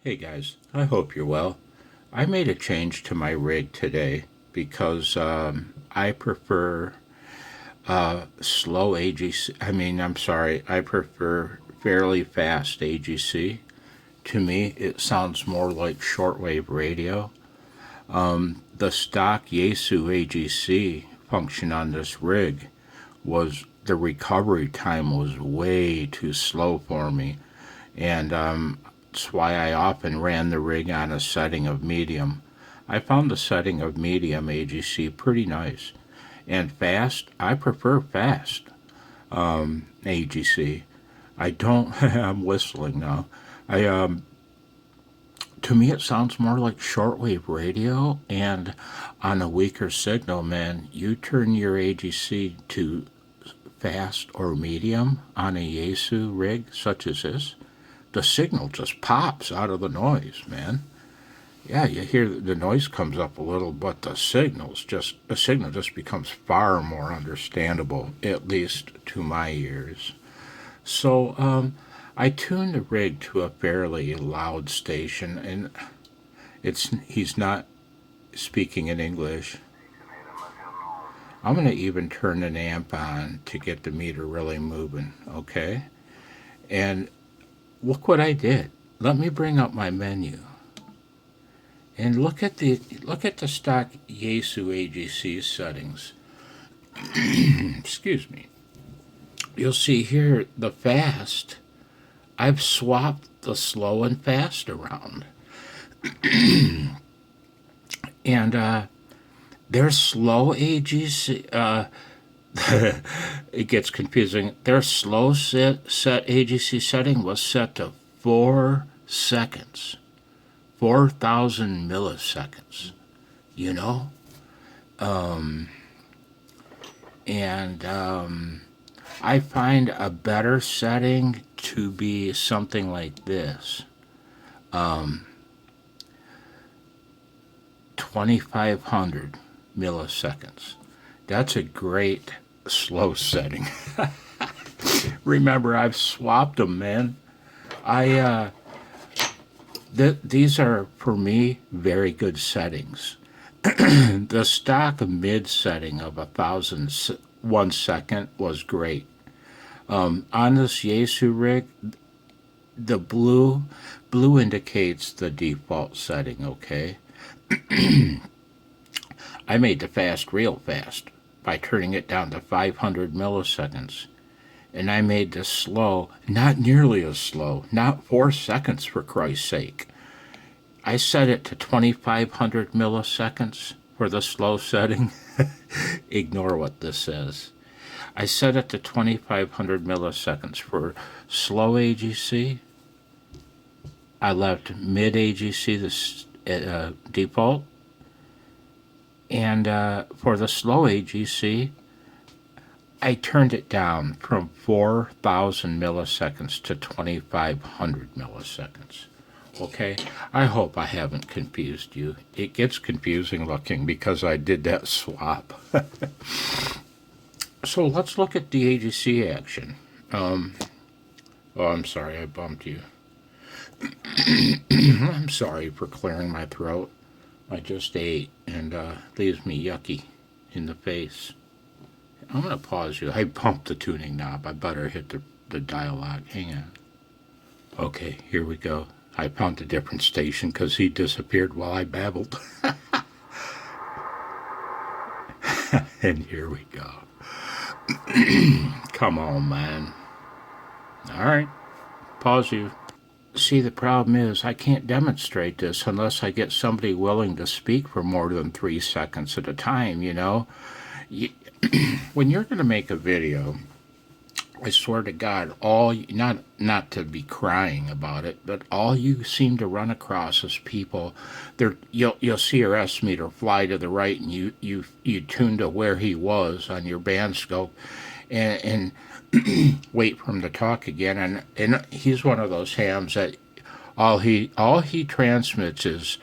Hey guys, I hope you're well. I made a change to my rig today because I prefer slow AGC. I prefer fairly fast AGC. To me, it sounds more like shortwave radio. The stock Yaesu AGC function on this rig was the recovery time was way too slow for me, and that's why I often ran the rig on a setting of medium. I found the setting of medium AGC pretty nice. And fast, I prefer fast AGC. I don't, I'm whistling now. I To me, it sounds more like shortwave radio, and on a weaker signal, man, you turn your AGC to fast or medium on a Yaesu rig such as this, the signal just pops out of the noise, man. Yeah, you hear the noise comes up a little, but the signal just becomes far more understandable, at least to my ears. So I tuned the rig to a fairly loud station, and he's not speaking in English. I'm gonna even turn an amp on to get the meter really moving, okay? And look what I did. Let me bring up my menu. And look at the stock Yaesu AGC settings. Excuse me. You'll see here the fast. I've swapped the slow and fast around. And their slow AGC, it gets confusing. Their slow set AGC setting was set to 4 seconds. 4,000 milliseconds, you know? And I find a better setting to be something like this. 2,500 milliseconds. That's a great slow setting. Remember, I've swapped them, man. These are, for me, very good settings. The stock mid setting of 1,001 second was great. On this Yaesu rig, the blue indicates the default setting, okay? I made the fast real fast by turning it down to 500 milliseconds. And I made the slow not nearly as slow, not 4 seconds for Christ's sake. I set it to 2,500 milliseconds for the slow setting. Ignore what this says. I set it to 2,500 milliseconds for slow AGC. I left mid AGC the default. And for the slow AGC, I turned it down from 4,000 milliseconds to 2,500 milliseconds. Okay, I hope I haven't confused you. It gets confusing looking because I did that swap. So let's look at the AGC action. Oh, I'm sorry, I bumped you. I'm sorry for clearing my throat. I just ate and leaves me yucky in the face. I'm going to pause you. I bumped the tuning knob. I better hit the dialogue. Hang on. Okay, here we go. I found a different station because he disappeared while I babbled. And here we go. Come on, man. All right. Pause you. See, the problem is I can't demonstrate this unless I get somebody willing to speak for more than 3 seconds at a time, you know? When you're going to make a video, I swear to God, not to be crying about it, but all you seem to run across is people. You'll see your S meter fly to the right, and you tune to where he was on your band scope, and wait for him to talk again. And he's one of those hams that all he transmits is,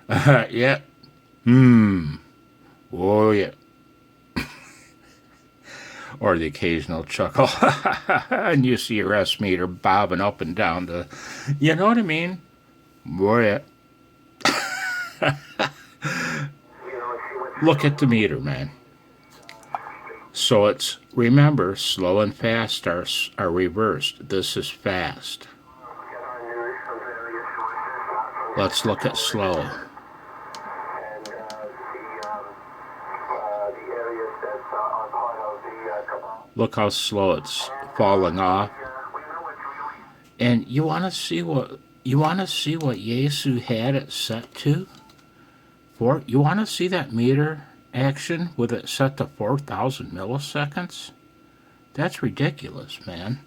yeah, oh yeah. Or the occasional chuckle, and you see your S meter bobbing up and down you know what I mean? Boy, look at the meter, man. So it's, remember, slow and fast are reversed. This is fast. Let's look at slow. Look how slow it's falling off. And you want to see what Yaesu had it set to? You want to see that meter action with it set to 4,000 milliseconds? That's ridiculous, man.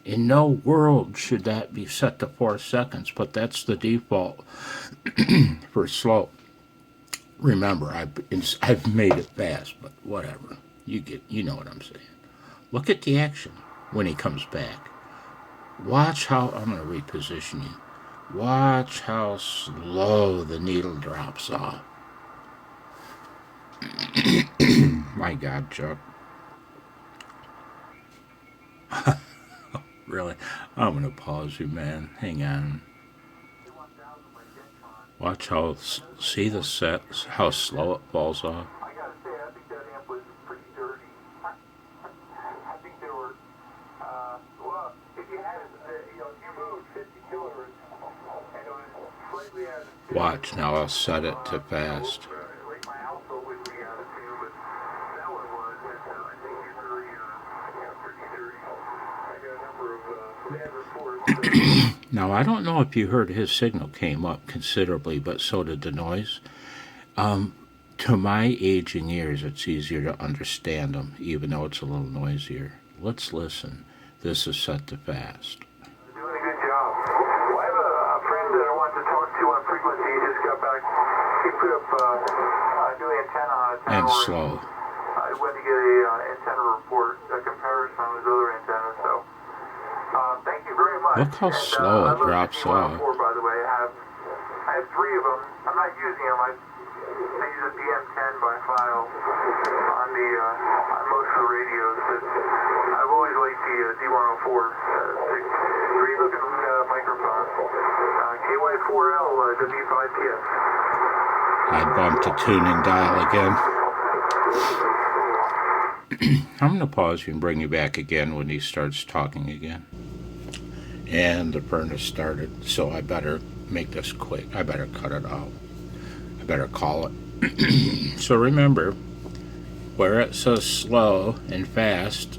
In no world should that be set to 4 seconds, but that's the default for slow. Remember, I've made it fast, but whatever. You know what I'm saying. Look at the action when he comes back. Watch how, I'm going to reposition you. Watch how slow the needle drops off. My God, Chuck. Really? I'm going to pause you, man. Hang on. Watch how, see the set, how slow it falls off. I gotta say, I think that amp was pretty dirty. I think there were, well, if you had it, if you moved 50 kilohertz, and it was slightly out of Watch, now I'll set it to fast. like my alpha would be out of tune, but that one was, I think it's really, pretty dirty. I got a number of bad reports. Now, I don't know if you heard his signal came up considerably, but so did the noise. To my aging ears, it's easier to understand them, even though it's a little noisier. Let's listen. This is set to fast. Doing a good job. Well, I have a friend that I want to talk to on frequency. He just got back. He put up a new antenna on his And tower. slow. I went to get an antenna report, a comparison on his other antennas. So, thank you very much. Look how slow it drops off. By the way, I have 3 of them. I'm not using them. I use a DM10 by file on most of the radios. But I've always liked the D104. Great looking microphone. KY4L W5TF. I bumped the tuning dial again. I'm going to pause you and bring you back again when he starts talking again. And the furnace started, so I better make this quick. I better cut it out. I better call it. So remember, where it says slow and fast,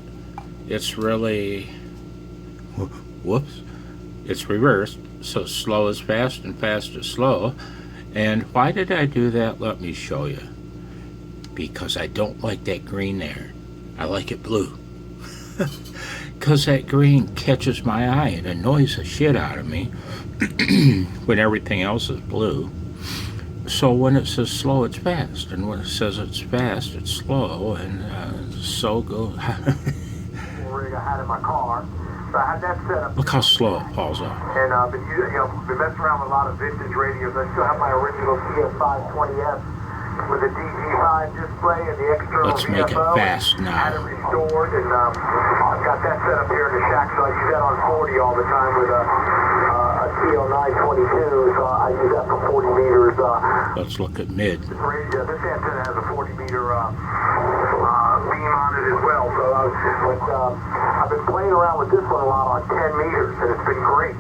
it's really, whoops, it's reversed. So slow is fast and fast is slow. And why did I do that? Let me show you. Because I don't like that green there. I like it blue. Because that green catches my eye and annoys the shit out of me when everything else is blue. So when it says slow, it's fast. And when it says it's fast, it's slow. And so goes. Rig I had in my car. So I had that set up. Look how slow it falls off. And I've been messing around with a lot of vintage radios. I still have my original TS520S with a DG5 display and the external Let's make it VFO. fast Had now. it restored, and I've got that set up here in the shack, so I use that on 40 all the time with a TL922, so I use that for 40 meters. Let's look at mid. This antenna has a 40 meter beam on it as well, so I've been playing around with this one a lot on 10 meters, and it's been great.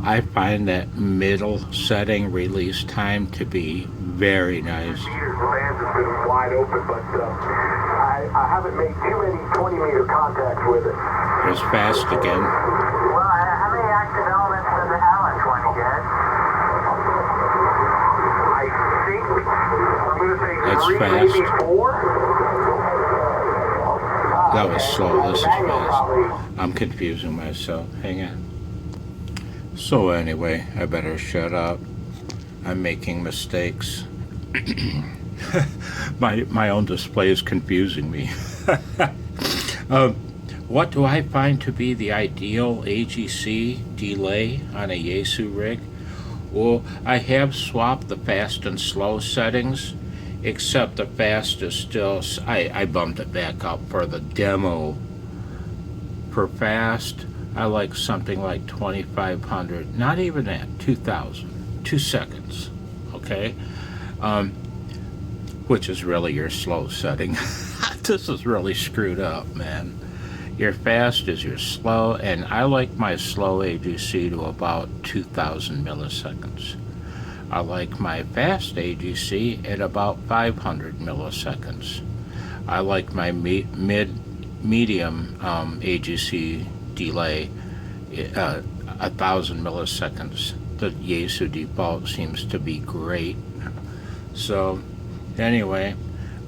I find that middle setting release time to be very nice. Meters, the bands have been wide open, but I haven't made too many 20 meter contacts with it. It's fast again. Well, how many active elements does it have on 20 guys? I think I'm going to say That's 3, fast. maybe 4. That was slow. This is fast. I'm confusing myself. Hang on. So anyway, I better shut up. I'm making mistakes. My own display is confusing me. What do I find to be the ideal AGC delay on a Yaesu rig? Well, I have swapped the fast and slow settings, except the fast is still, I bumped it back up for the demo. For fast, I like something like 2500, not even that, 2000, 2 seconds, okay? Which is really your slow setting. This is really screwed up, man. Your fast is your slow, and I like my slow AGC to about 2000 milliseconds. I like my fast AGC at about 500 milliseconds. I like my medium AGC delay 1000 milliseconds. The Yaesu default seems to be great. So anyway,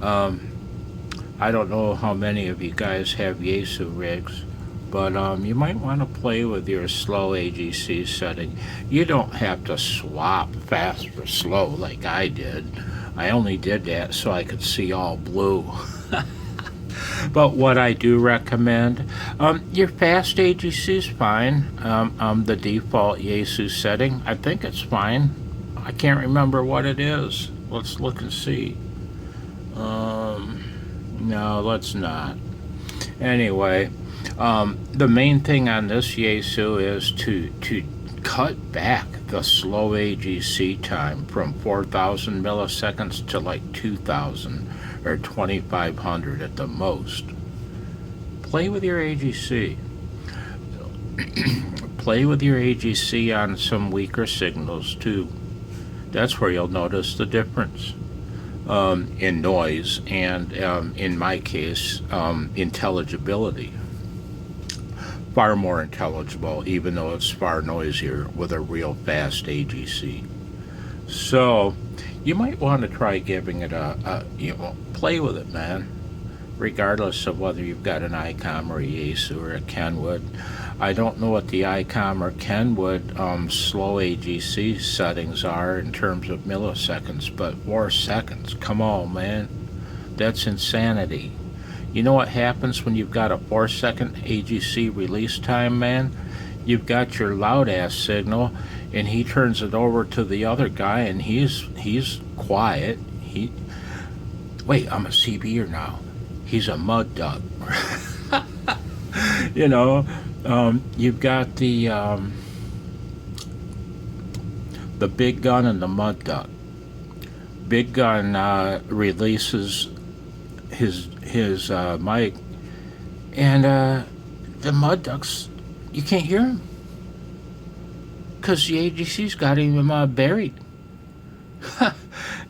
I don't know how many of you guys have Yaesu rigs, but you might want to play with your slow AGC setting. You don't have to swap fast for slow like I did. I only did that so I could see all blue. But what I do recommend, your fast AGC is fine. The default Yaesu setting, I think it's fine. I can't remember what it is. Let's look and see. No, let's not. Anyway, the main thing on this Yaesu is to cut back the slow AGC time from 4,000 milliseconds to like 2,000 or 2,500 at the most. Play with your AGC. Play with your AGC on some weaker signals too. That's where you'll notice the difference in noise and, in my case, intelligibility. Far more intelligible, even though it's far noisier with a real fast AGC. So you might want to try giving it play with it, man. Regardless of whether you've got an ICOM or a Yaesu or a Kenwood. I don't know what the ICOM or Kenwood slow AGC settings are in terms of milliseconds, but 4 seconds, come on, man. That's insanity. You know what happens when you've got a 4-second AGC release time, man? You've got your loud ass signal, and he turns it over to the other guy, and he's quiet. Wait, I'm a CBer now. He's a mud duck. You know, you've got the big gun and the mud duck. Big gun releases his mic, and the mud ducks, you can't hear him because the AGC's got him buried.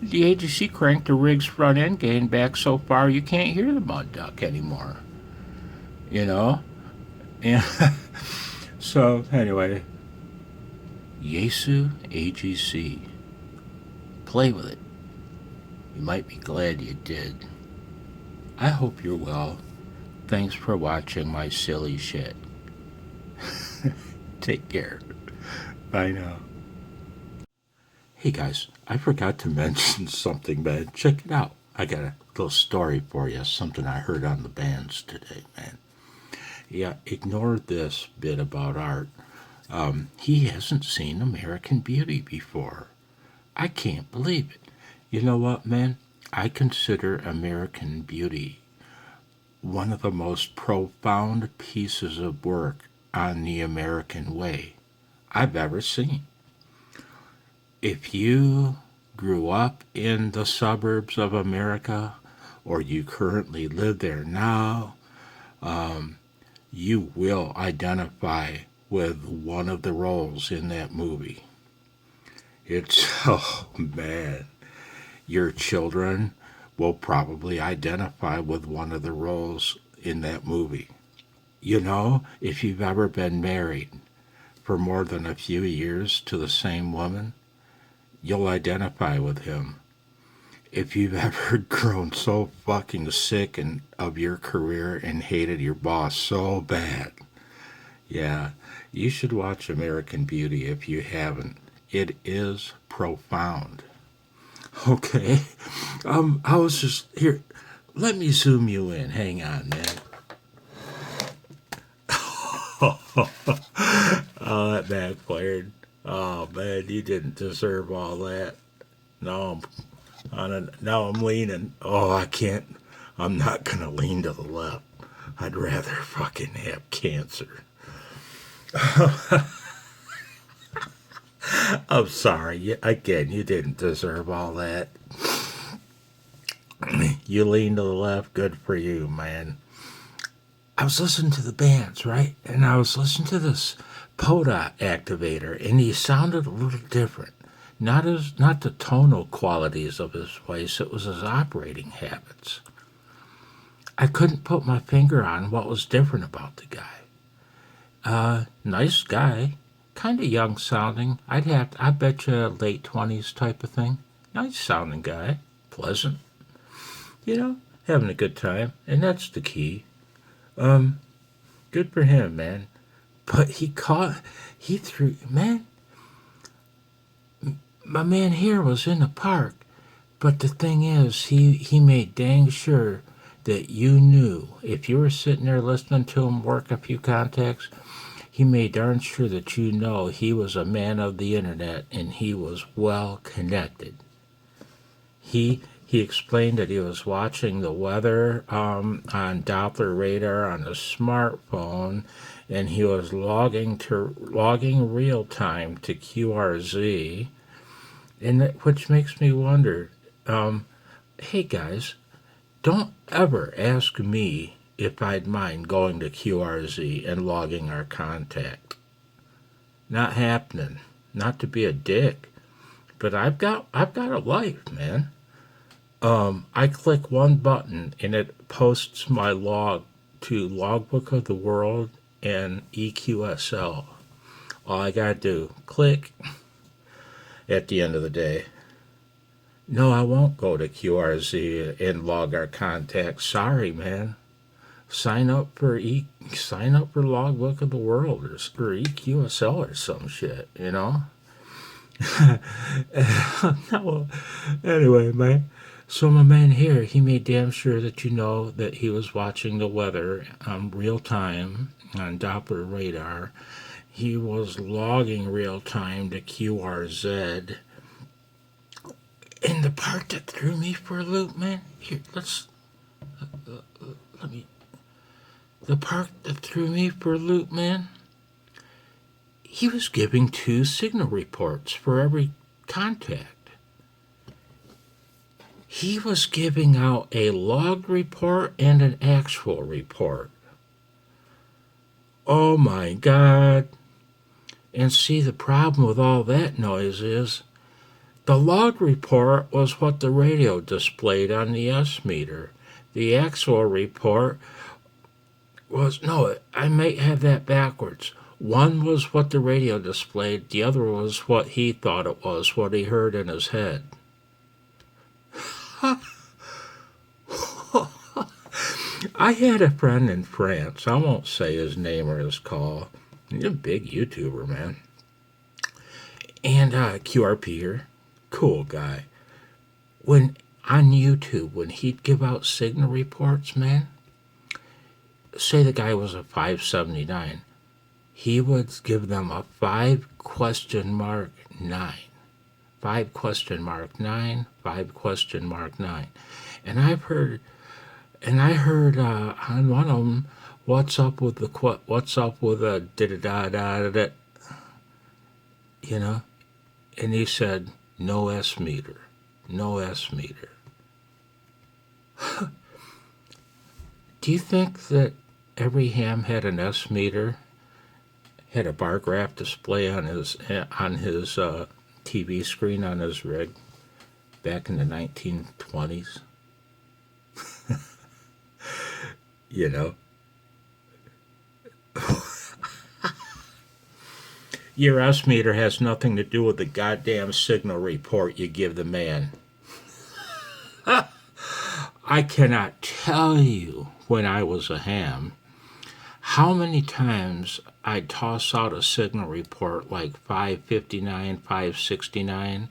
The AGC cranked the rig's front end gain back so far you can't hear the mud duck anymore. You know? And so anyway, Yaesu AGC. Play with it. You might be glad you did. I hope you're well. Thanks for watching my silly shit. Take care. Bye now. Hey guys, I forgot to mention something, man. Check it out. I got a little story for you, something I heard on the bands today, man. Yeah, ignore this bit about art. He hasn't seen American Beauty before. I can't believe it. You know what, man? I consider American Beauty one of the most profound pieces of work on the American way I've ever seen. If you grew up in the suburbs of America, or you currently live there now, you will identify with one of the roles in that movie. It's, oh man, your children will probably identify with one of the roles in that movie. You know, if you've ever been married for more than a few years to the same woman, you'll identify with him. If you've ever grown so fucking sick of your career and hated your boss so bad, yeah, you should watch American Beauty if you haven't. It is profound. Okay, I was just here. Let me zoom you in. Hang on, man. Oh, that backfired. Oh man, you didn't deserve all that. Now I'm leaning. Oh, I can't. I'm not gonna lean to the left. I'd rather fucking have cancer. I'm sorry. Again, you didn't deserve all that. You lean to the left, good for you, man. I was listening to the bands, right? And I was listening to this POTA activator, and he sounded a little different. Not the tonal qualities of his voice, it was his operating habits. I couldn't put my finger on what was different about the guy. Nice guy, kind of young sounding. I bet you late 20s type of thing. Nice sounding guy, pleasant, having a good time, and that's the key. Good for him, man. But he threw, man, my man here was in the park, but the thing is, he made dang sure that you knew. If you were sitting there listening to him work a few contacts, he made darn sure that you know he was a man of the internet and he was well connected. He explained that he was watching the weather on Doppler radar on a smartphone, and he was logging real time to QRZ, which makes me wonder. Hey guys, don't ever ask me if I'd mind going to QRZ and logging our contact. Not happening. Not to be a dick, but I've got a life, man. I click one button and it posts my log to Logbook of the World and EQSL. All I gotta do, click at the end of the day. No, I won't go to QRZ and log our contacts. Sorry, man. Sign up for Logbook of the World or EQSL or some shit, No, anyway, man. So my man here, he made damn sure that you know that he was watching the weather real time on Doppler radar. He was logging real time to QRZ. And the part that threw me for a loop, man. Here, let me. The part that threw me for a loop, man. He was giving 2 signal reports for every contact. He was giving out a log report and an actual report. Oh my God. And see, the problem with all that noise is the log report was what the radio displayed on the S meter. The actual report was, no, I might have that backwards. One was what the radio displayed, the other was what he thought it was, what he heard in his head. I had a friend in France. I won't say his name or his call. He's a big YouTuber, man. And QRPer, cool guy. On YouTube, when he'd give out signal reports, man, say the guy was a 579, he would give them a 5 question mark 9. 5 question mark 9, 5 question mark 9. And I heard on one of them, what's up with a da-da-da-da-da, and he said, no S meter, no S meter. Do you think that every ham had an S meter, had a bar graph display on his TV screen on his rig back in the 1920s? Your S meter has nothing to do with the goddamn signal report you give the man. I cannot tell you, when I was a ham, how many times I'd toss out a signal report like 559, 569,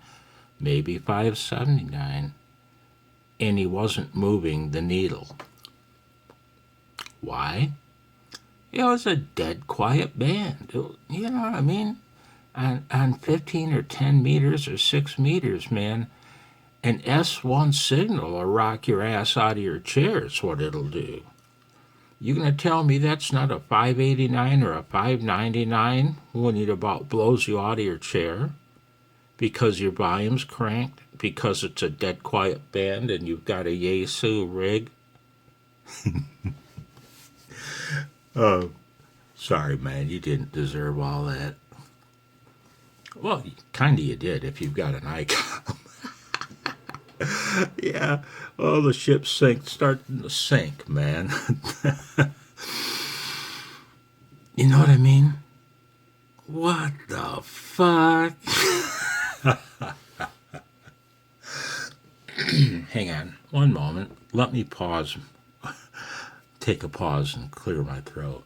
maybe 579, and he wasn't moving the needle. Why? It was a dead quiet band. You know what I mean? On 15 or 10 meters or 6 meters, man, an S1 signal will rock your ass out of your chair is what it'll do. You gonna tell me that's not a $5.89 or a $5.99 when it about blows you out of your chair because your volume's cranked, because it's a dead quiet band and you've got a Yaesu rig? Oh, sorry, man, you didn't deserve all that. Well, kinda you did if you've got an icon. Yeah, oh, the ship's starting to sink, man. You know what I mean? What the fuck? Hang on, one moment. Let me pause. Take a pause and clear my throat.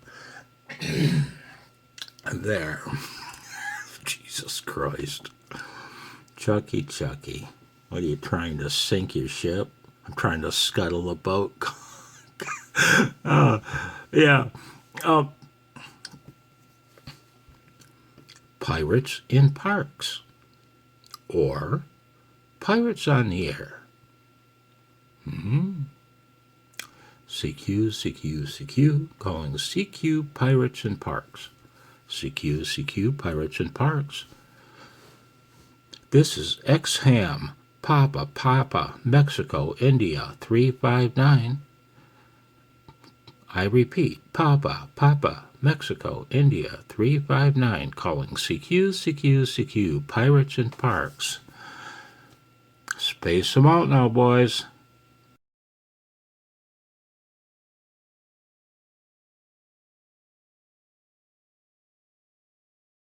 There. Jesus Christ. Chucky. What are you trying to sink your ship? I'm trying to scuttle a boat. Yeah. Pirates in parks. Or pirates on the air. CQ, calling CQ Pirates in Parks. CQ Pirates in Parks. This is X-Ham, Papa, Mexico, India, 359. I repeat, Papa, Mexico, India, 359, calling CQ Pirates in Parks. Space them out now, boys.